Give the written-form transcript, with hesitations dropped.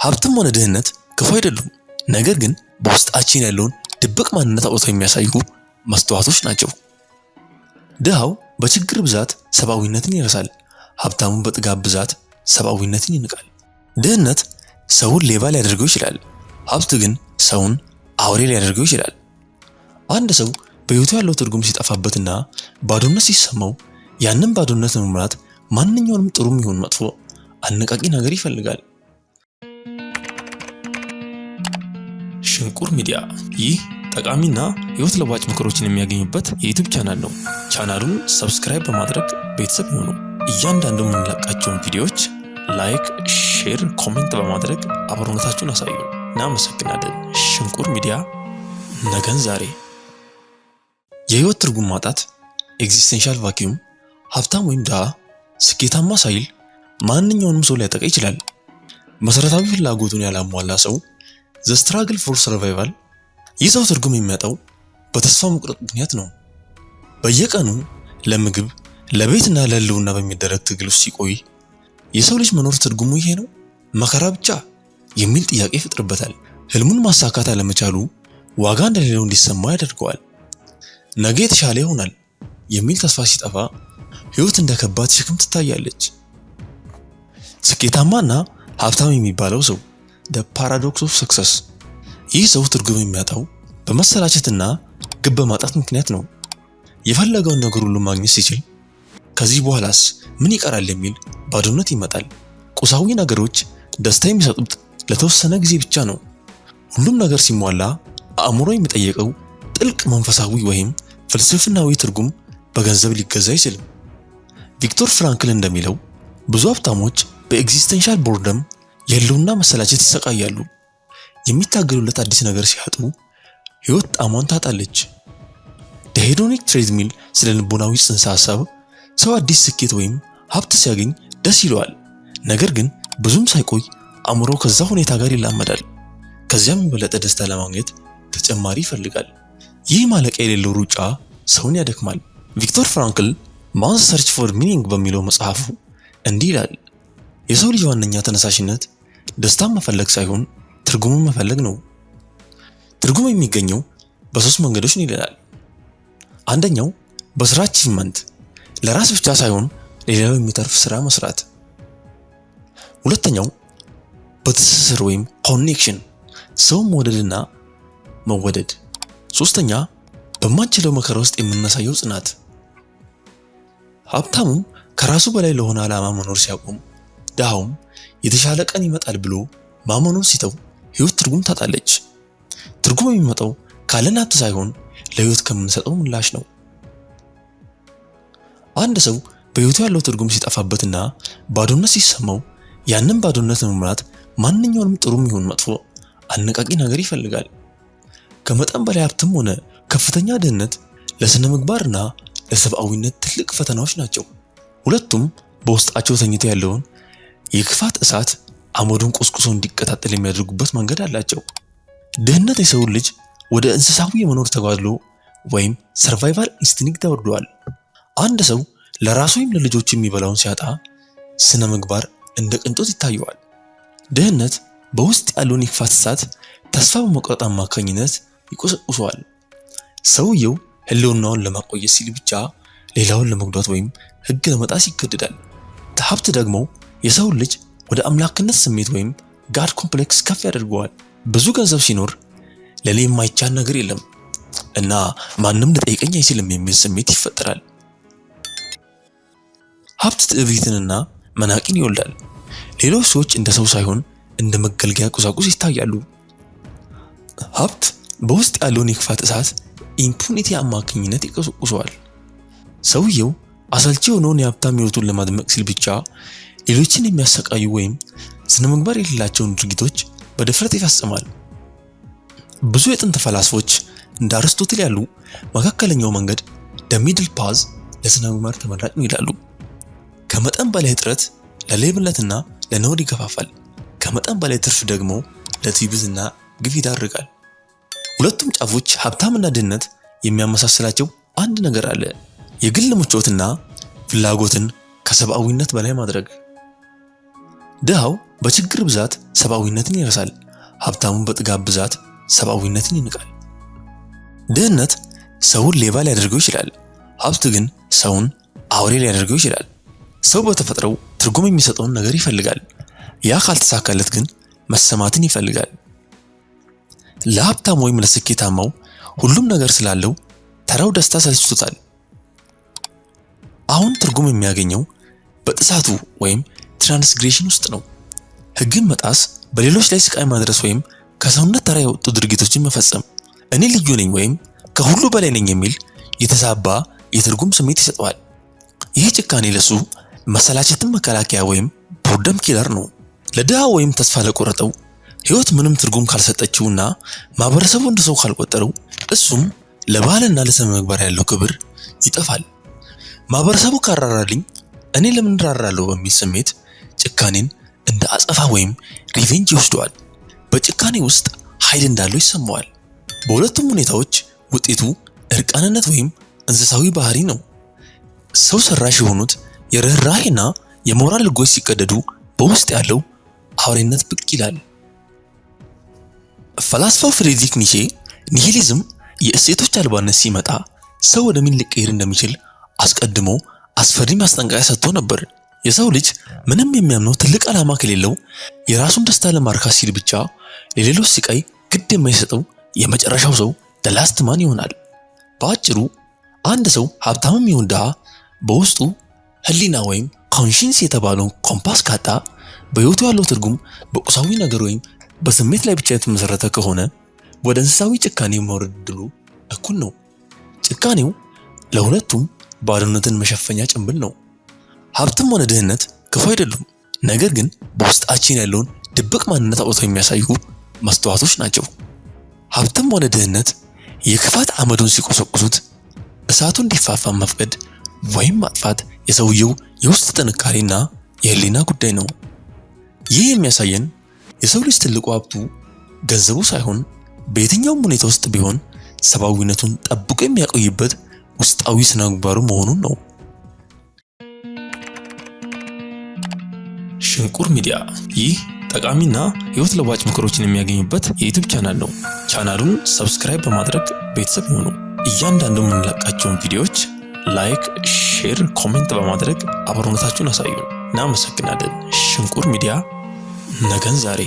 ሀብትም ሆነ ድህነት ክፉ አይደሉም። ነገር ግን በውስጣችን ያለውን ድብቅ ማንነት አውጥተው የሚያሳዩ መስተዋቶች ናቸው። ድሃው በችግር ብዛት ሰብአዊነትን ይረሳል። ሀብታሙን በጥጋብ ብዛት ሰብአዊነትን ይንቃል። ድህነት ሰውን ሌባ ሊያደርገው ይችላል። ሀብት ግን ሰውን አውሬ ሊያደርገው ይችላል። አንድ ሰው በሕይወቱ ያለው ትርጉም ሲጠፋበትና ባዶነት ሲሰማው ያንን ባዶነት ለመሙላት ማንኛውንም ጥሩም ይሁን መጥፎ አነቃቂ ነገር ይፈልጋል። ሽንቁር ሚዲያ ይህ ጠቃሚና ሕይወት ለዋጭ ምክሮችን የሚያገኙበት የዩቲዩብ ቻናል ነው። ቻናሉን ሰብስክራይብ በማድረግ ቤተሰብ ይሁኑ። እያንዳንዱ የምንለቃቸውን ቪዲዮዎች ላይክ፣ ሼር፣ ኮሜንት በማድረግ አብሮነታችሁን አሳዩ። እናመሰግናለን። ሽንቁር ሚዲያ ነገን ዛሬ። የሕይወት ትርጉም ማጣት ኤግዚስቴንሻል ቫኪዩም ሀብታም ወይም ድሃ፣ ስኬታማ ሳይል ማንኛውንም ሰው ሊያጠቃ ይችላል። መሰረታዊ ፍላጎቱን ያላሟላ ሰው ዘ ስትራግል ፎር ሰርቫይቫል። ይህ ሰው ትርጉም የሚያጣው በተስፋ መቁረጥ ምክንያት ነው። በየቀኑ ለምግብ ለቤትና ለሕልውና በሚደረግ ትግል ውስጥ ሲቆይ የሰው ልጅ መኖር ትርጉሙ ይሄ ነው መከራ ብቻ የሚል ጥያቄ ይፈጥርበታል። ህልሙን ማሳካት አለመቻሉ ዋጋ እንደሌለው እንዲሰማው ያደርገዋል። ነገ የተሻለ ይሆናል የሚል ተስፋ ሲጠፋ ሕይወት እንደ ከባድ ሸክም ትታያለች። ስኬታማና ሀብታም የሚባለው ሰው the paradox of success። ይህ ሰው ትርጉም የሚያጣው በመሰላቸትና ግብ በማጣት ምክንያት ነው። የፈለገውን ነገር ሁሉ ማግኘት ሲችል ከዚህ በኋላስ ምን ይቀራል የሚል ባዶነት ይመጣል። ቁሳዊ ነገሮች ደስታ የሚሰጡት ለተወሰነ ጊዜ ብቻ ነው። ሁሉም ነገር ሲሟላ አእምሮ የሚጠየቀው ጥልቅ መንፈሳዊ ወይም ፍልስፍናዊ ትርጉም በገንዘብ ሊገዛ አይችልም። ቪክቶር ፍራንክል እንደሚለው ብዙ ሀብታሞች በኤግዚስቴንሻል ቦርደም የሕልውና መሰላቸት ይሰቃያሉ። የሚታገሉለት አዲስ ነገር ሲያጡ ሕይወት ጣዕሟን ታጣለች። ሄዶኒክ ትሬድሚል ስለ ልቦናዊ ጽንሰ ሐሳብ ሰው አዲስ ስኬት ወይም ሀብት ሲያገኝ ደስ ይለዋል። ነገር ግን ብዙም ሳይቆይ አእምሮ ከዛ ሁኔታ ጋር ይላመዳል። ከዚያም የበለጠ ደስታ ለማግኘት ተጨማሪ ይፈልጋል። ይህ ማለቂያ የሌለው ሩጫ ሰውን ያደክማል። ቪክቶር ፍራንክል ማንስ ሰርች ፎር ሚኒንግ በሚለው መጽሐፉ እንዲህ ይላል፣ የሰው ልጅ ዋነኛ ተነሳሽነት ደስታን መፈለግ ሳይሆን ትርጉምን መፈለግ ነው። ትርጉም የሚገኘው በሶስት መንገዶች ነው ይለናል። አንደኛው በስራ አቺቭመንት፣ ለራስ ብቻ ሳይሆን ለሌላው የሚተርፍ ስራ መስራት። ሁለተኛው በትስስር ወይም ኮኔክሽን፣ ሰው መውደድና መወደድ። ሶስተኛ በማንችለው መከራ ውስጥ የምናሳየው ጽናት። ሀብታሙም ከራሱ በላይ ለሆነ ዓላማ መኖር ሲያቆም፣ ድሃውም የተሻለ ቀን ይመጣል ብሎ ማመኑን ሲተው ሕይወት ትርጉም ታጣለች። ትርጉም የሚመጣው ካለን ሀብት ሳይሆን ለሕይወት ከምንሰጠው ምላሽ ነው። አንድ ሰው በሕይወቱ ያለው ትርጉም ሲጠፋበትና ባዶነት ሲሰማው ያንን ባዶነት ለመሙላት ማንኛውንም ጥሩም ይሁን መጥፎ አነቃቂ ነገር ይፈልጋል። ከመጠን በላይ ሀብትም ሆነ ከፍተኛ ድህነት ለስነ ምግባርና ለሰብአዊነት ትልቅ ፈተናዎች ናቸው። ሁለቱም በውስጣቸው ተኝተው ያለውን የክፋት እሳት አመዱን ቆስቁሶ እንዲቀጣጠል የሚያደርጉበት መንገድ አላቸው። ድህነት የሰውን ልጅ ወደ እንስሳዊ የመኖር ተጋድሎ ወይም ሰርቫይቫል ኢንስቲንክት ያወርደዋል። አንድ ሰው ለራሱ ወይም ለልጆቹ የሚበላውን ሲያጣ ስነ ምግባር እንደ ቅንጦት ይታየዋል። ድህነት በውስጥ ያለውን የክፋት እሳት ተስፋ በመቁረጥ አማካኝነት ይቆሰቁሰዋል። ሰውየው ሕልውናውን ለማቆየት ሲል ብቻ ሌላውን ለመጉዳት ወይም ሕግ ለመጣስ ይገደዳል። ሀብት ደግሞ የሰውን ልጅ ወደ አምላክነት ስሜት ወይም ጋድ ኮምፕሌክስ ከፍ ያደርገዋል። ብዙ ገንዘብ ሲኖር ለኔ የማይቻል ነገር የለም እና ማንም ሊጠይቀኝ አይችልም የሚል ስሜት ይፈጠራል። ሀብት ትዕቢትንና መናቅን ይወልዳል። ሌሎች ሰዎች እንደ ሰው ሳይሆን እንደ መገልገያ ቁሳቁስ ይታያሉ። ሀብት በውስጥ ያለውን የክፋት እሳት ኢምፑኒቲ አማካኝነት ይቆሰቁሰዋል። ሰውየው አሰልቺ የሆነውን የሀብታም ሕይወቱን ለማድመቅ ሲል ብቻ ሌሎችን የሚያሰቃዩ ወይም ስነ ምግባር የሌላቸውን ድርጊቶች በድፍረት ይፈጽማል። ብዙ የጥንት ፈላስፎች እንደ አርስቶትል ያሉ መካከለኛው መንገድ the middle path ለስነ ምግባር ተመራጭ ነው ይላሉ። ከመጠን በላይ ጥረት ለሌብነትና ለነውድ ይገፋፋል። ከመጠን በላይ ትርፍ ደግሞ ለትዕቢትና ግፍ ይዳርጋል። ሁለቱም ጫፎች ሀብታምና ድህነት የሚያመሳስላቸው አንድ ነገር አለ፣ የግል ምቾትና ፍላጎትን ከሰብአዊነት በላይ ማድረግ። ድሃው በችግር ብዛት ሰብአዊነትን ይረሳል። ሀብታሙን በጥጋብ ብዛት ሰብአዊነትን ይንቃል። ድህነት ሰውን ሌባ ሊያደርገው ይችላል። ሀብት ግን ሰውን አውሬ ሊያደርገው ይችላል። ሰው በተፈጥሮው ትርጉም የሚሰጠውን ነገር ይፈልጋል። ያ ካልተሳካለት ግን መሰማትን ይፈልጋል። ለሀብታም ወይም ለስኬታማው ሁሉም ነገር ስላለው ተራው ደስታ ሰልችቶታል። አሁን ትርጉም የሚያገኘው በጥሳቱ ወይም ትራንስግሬሽን ውስጥ ነው። ሕግን መጣስ፣ በሌሎች ላይ ስቃይ ማድረስ ወይም ከሰውነት ተራ የወጡ ድርጊቶችን መፈጸም እኔ ልዩ ነኝ ወይም ከሁሉ በላይ ነኝ የሚል የተዛባ የትርጉም ስሜት ይሰጠዋል። ይህ ጭካኔ ለሱ መሰላቸትን መከላከያ ወይም ቦርደም ኪለር ነው። ለድሃ ወይም ተስፋ ለቆረጠው ሕይወት ምንም ትርጉም ካልሰጠችውና ማህበረሰቡ እንደ ሰው ካልቆጠረው እሱም ለባህልና ለስነ ምግባር ያለው ክብር ይጠፋል። ማህበረሰቡ ካራራልኝ እኔ ለምን ራራለሁ በሚል ስሜት ጭካኔን እንደ አጸፋ ወይም ሪቬንጅ ይወስደዋል። በጭካኔ ውስጥ ኃይል እንዳለው ይሰማዋል። በሁለቱም ሁኔታዎች ውጤቱ እርቃንነት ወይም እንስሳዊ ባህሪ ነው። ሰው ሰራሽ የሆኑት የርህራሄና የሞራል ሕጎች ሲቀደዱ በውስጥ ያለው አውሬነት ብቅ ይላል። ፈላስፋው ፍሬድሪክ ኒቼ ኒሂሊዝም የእሴቶች አልባነት ሲመጣ ሰው ወደ ምን ሊቀየር እንደሚችል አስቀድሞ አስፈሪ ማስጠንቀቂያ ሰጥቶ ነበር። የሰው ልጅ ምንም የሚያምነው ትልቅ ዓላማ ከሌለው የራሱን ደስታ ለማርካት ሲል ብቻ ለሌሎች ስቃይ ግድ የማይሰጠው የመጨረሻው ሰው ደላስት ማን ይሆናል። በአጭሩ አንድ ሰው ሀብታምም ይሁን ድሃ በውስጡ ህሊና ወይም ኮንሽንስ የተባለውን ኮምፓስ ካጣ በህይወቱ ያለው ትርጉም በቁሳዊ ነገር ወይም በስሜት ላይ ብቻ የተመሰረተ ከሆነ ወደ እንስሳዊ ጭካኔ መውረድ ዕድሉ እኩል ነው። ጭካኔው ለሁለቱም ባዶነትን መሸፈኛ ጭንብል ነው። ሀብትም ሆነ ድህነት ክፉ አይደሉም፣ ነገር ግን በውስጣችን ያለውን ድብቅ ማንነት አውጥተው የሚያሳዩ መስተዋቶች ናቸው። ሀብትም ሆነ ድህነት የክፋት አመዱን ሲቆሰቁሱት እሳቱ እንዲፋፋም መፍቀድ ወይም ማጥፋት የሰውየው የውስጥ ጥንካሬና የህሊና ጉዳይ ነው። ይህ የሚያሳየን የሰው ልጅ ትልቁ ሀብቱ ገንዘቡ ሳይሆን በየትኛውም ሁኔታ ውስጥ ቢሆን ሰብአዊነቱን ጠብቆ የሚያቆይበት ውስጣዊ ስነ ምግባሩ መሆኑን ነው። ሽንቁር ሚዲያ ይህ ጠቃሚና ህይወት ለዋጭ ምክሮችን የሚያገኙበት የዩቲዩብ ቻናል ነው። ቻናሉን ሰብስክራይብ በማድረግ ቤተሰብ ይሁኑ። እያንዳንዱ የምንለቃቸውን ቪዲዮዎች ላይክ፣ ሼር፣ ኮሜንት በማድረግ አብሮነታችሁን አሳዩን። እናመሰግናለን። ሽንቁር ሚዲያ ነገን ዛሬ